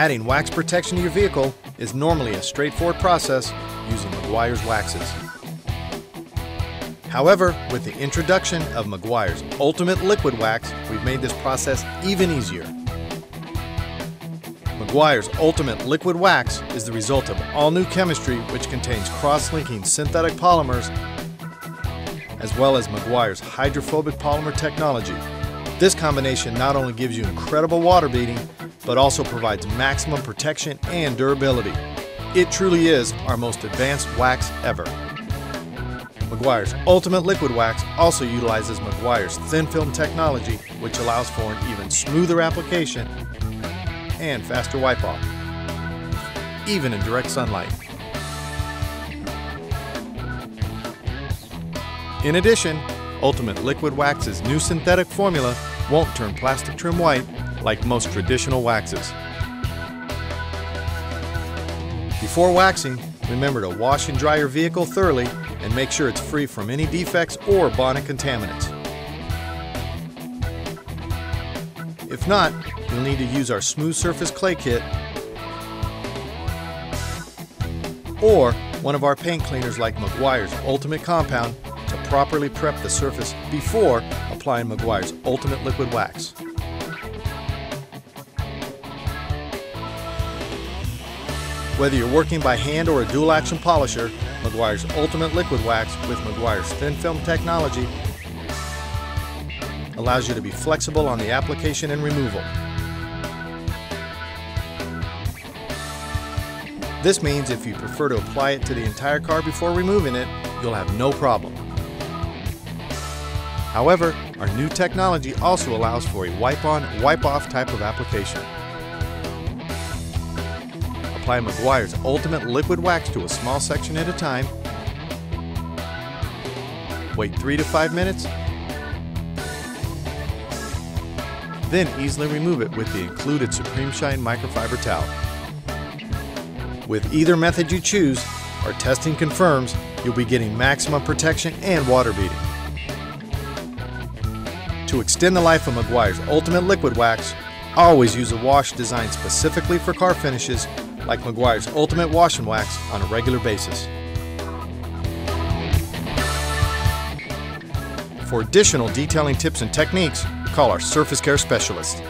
Adding wax protection to your vehicle is normally a straightforward process using Meguiar's waxes. However, with the introduction of Meguiar's Ultimate Liquid Wax, we've made this process even easier. Meguiar's Ultimate Liquid Wax is the result of all-new chemistry which contains cross-linking synthetic polymers as well as Meguiar's hydrophobic polymer technology. This combination not only gives you incredible water beading, but also provides maximum protection and durability. It truly is our most advanced wax ever. Meguiar's Ultimate Liquid Wax also utilizes Meguiar's thin film technology, which allows for an even smoother application and faster wipe off, even in direct sunlight. In addition, Ultimate Liquid Wax's new synthetic formula won't turn plastic trim white like most traditional waxes. Before waxing, remember to wash and dry your vehicle thoroughly and make sure it's free from any defects or bonnet contaminants. If not, you'll need to use our smooth surface clay kit or one of our paint cleaners like Meguiar's Ultimate Compound to properly prep the surface before applying Meguiar's Ultimate Liquid Wax. Whether you're working by hand or a dual action polisher, Meguiar's Ultimate Liquid Wax with Meguiar's thin film technology allows you to be flexible on the application and removal. This means if you prefer to apply it to the entire car before removing it, you'll have no problem. However, our new technology also allows for a wipe-on, wipe-off type of application. Apply Meguiar's Ultimate Liquid Wax to a small section at a time. Wait 3 to 5 minutes. Then easily remove it with the included Supreme Shine microfiber towel. With either method you choose, our testing confirms you'll be getting maximum protection and water beading. To extend the life of Meguiar's Ultimate Liquid Wax, always use a wash designed specifically for car finishes like Meguiar's Ultimate Wash and Wax on a regular basis. For additional detailing tips and techniques, call our Surface Care Specialist.